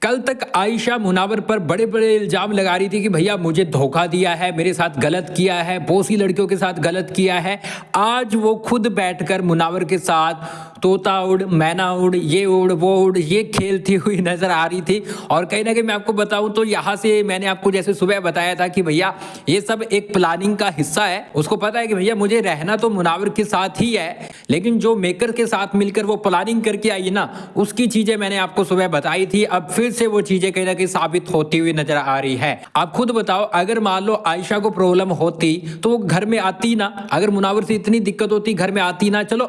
कल तक आयशा मुनावर पर बड़े बड़े इल्जाम लगा रही थी कि भैया मुझे धोखा दिया है, मेरे साथ गलत किया है, बहुत सी लड़कियों के साथ गलत किया है। आज वो खुद बैठकर मुनावर के साथ तोता उड़, मैना उड़, ये उड़, वो उड़, ये खेलती हुई नजर आ रही थी। और कहीं ना कहीं मैं आपको बताऊं तो यहाँ से मैंने आपको जैसे सुबह बताया था कि भैया ये सब एक प्लानिंग का हिस्सा है। उसको पता है कि भैया मुझे रहना तो मुनावर के साथ ही है, लेकिन जो मेकर के साथ मिलकर वो प्लानिंग करके आई ना, उसकी चीजें मैंने आपको सुबह बताई थी। अब फिर से वो चीजें कहीं ना कहीं साबित होती हुई नजर आ रही है। आप खुद बताओ, अगर मान लो आयशा को प्रॉब्लम होती तो वो घर में आती ना? अगर मुनावर से इतनी दिक्कत होती घर में आती ना? चलो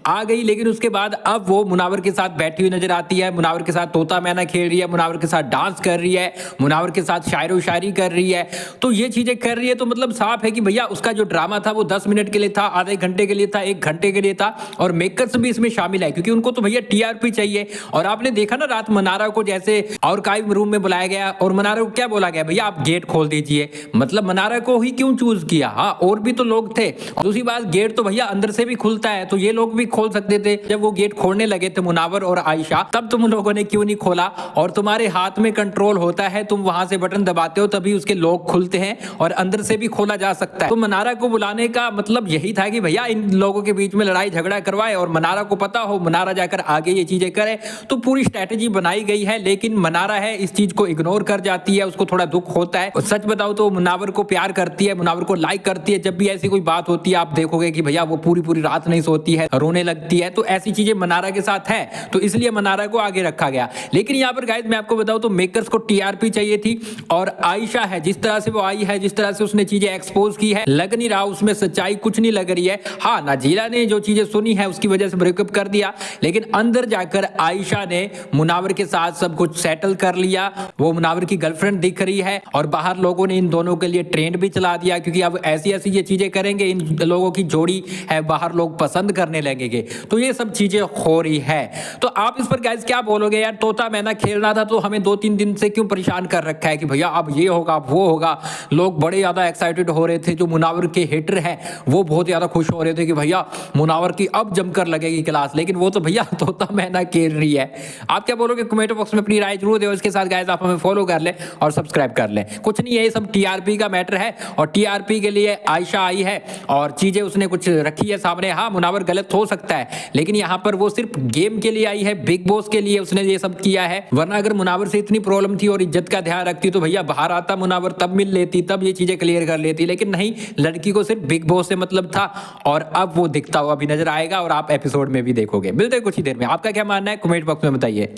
आ गई, लेकिन उसके बाद अब वो मुनावर के साथ बैठी हुई नजर आती है, मुनावर के साथ तोता मैना खेल रही है, मुनावर के साथ डांस कर रही है, मुनावर के साथ शायरो शायरी कर रही है। तो ये चीजें कर रही है तो मतलब साफ है कि भैया उसका जो ड्रामा था वो 10 मिनट के लिए था, आधे घंटे के लिए था, 1 घंटे के लिए था। और मेकर्स भी इसमें शामिल है क्योंकि उनको तो भैया टीआरपी चाहिए। और आपने देखा ना रात मनारा को जैसे आर्काइव रूम में बुलाया गया और मनारा को क्या बोला गया, भैया आप गेट खोल दीजिए। मतलब मनारा को ही क्यों चूज किया? हाँ, और भी तो लोग थे। दूसरी बात, गेट तो भैया अंदर से भी खुलता है, तो ये लोग भी खोल सकते थे। जब वो गेट खोलने लगे थे मुनावर और आयशा, तब तुम लोगों ने क्यों नहीं खोला? और तुम्हारे हाथ में कंट्रोल होता है, तुम वहां से बटन दबाते हो तभी उसके लॉक खुलते हैं और अंदर से भी खोला जा सकता है। तो मनारा को बुलाने का मतलब यही था कि भैया इन लोगों के बीच में लड़ाई झगड़ा करवाए और मनारा को पता हो, मनारा जाकर आगे ये चीजें करे। तो पूरी स्ट्रेटेजी बनाई गई है, लेकिन मनारा है इस चीज को इग्नोर कर जाती है, उसको थोड़ा दुख होता है। और सच बताओ तो मुनावर को प्यार करती है, मुनावर को लाइक करती है। जब भी ऐसी कोई बात होती है आप देखोगे कि भैया वो पूरी पूरी रात नहीं सोती है, रोने लगती है। तो ऐसी चीजें मनारा के साथ है, तो इसलिए मनारा को आगे रखा गया। लेकिन यहाँ पर गाइस मैं आपको बताऊं तो मेकर्स को टीआरपी चाहिए थी। और आयशा है, जिस तरह से वो आई है, जिस तरह से उसने चीजें एक्सपोज की है, लग नहीं रहा उसमें सच्चाई कुछ नहीं लग रही है। हाँ, नाजीला ने जो चीजें सुनी है उसकी वजह से ब्रेकअप कर दिया, लेकिन अंदर जाकर आयशा ने मुनावर के साथ सब कुछ सेटल कर लिया। वो मुनावर की गर्लफ्रेंड दिख रही है और बाहर लोगों ने इन दोनों के लिए ट्रेंड भी चला दिया, क्योंकि अब ऐसी ऐसी ये चीजें करेंगे, इन लोगों की जोड़ी है बाहर लोग पसंद करने लगेंगे। तो ये सब चीजें हो रही है। तो आप इस पर गाइस क्या बोलोगे? यार तोता मैना खेलना था तो हमें 2-3 दिन से क्यों परेशान कर रखा है कि भैया अब ये होगा वो होगा। लोग बड़े ज्यादा एक्साइटेड हो रहे थे, जो मुनावर के हेटर हैं वो बहुत ज्यादा खुश हो रहे थे कि भैया मुनावर की अब जमकर लगेगी क्लास, लेकिन वो तो भैया तोता मैना खेल रही है। आप क्या बोलोगे? कमेंट बॉक्स में अपनी राय जरूर दो। इसके साथ गाइस आप हमें फॉलो कर ले और सब्सक्राइब कर ले। कुछ नहीं है, ये सब टीआरपी का मैटर है और टीआरपी के लिए आयशा आई है और चीजें उसने कुछ रखी है सामने। हाँ, मुनावर गलत हो सकता है, लेकिन यहाँ पर वो सिर्फ गेम के लिए आई है, बिग बॉस के लिए उसने ये सब किया है। वरना अगर मुनावर से इतनी प्रॉब्लम थी और इज्जत का ध्यान रखती तो भैया बाहर आता मुनावर, तब मिल लेती, तब ये चीजें क्लियर कर लेती। लेकिन नहीं, लड़की को सिर्फ बिग बॉस से मतलब था और अब वो दिखता हुआ भी नजर आएगा और आप एपिसोड में भी देखोगे। मिलते हैं कुछ ही देर में। आपका क्या मानना है कमेंट बॉक्स में बताइए।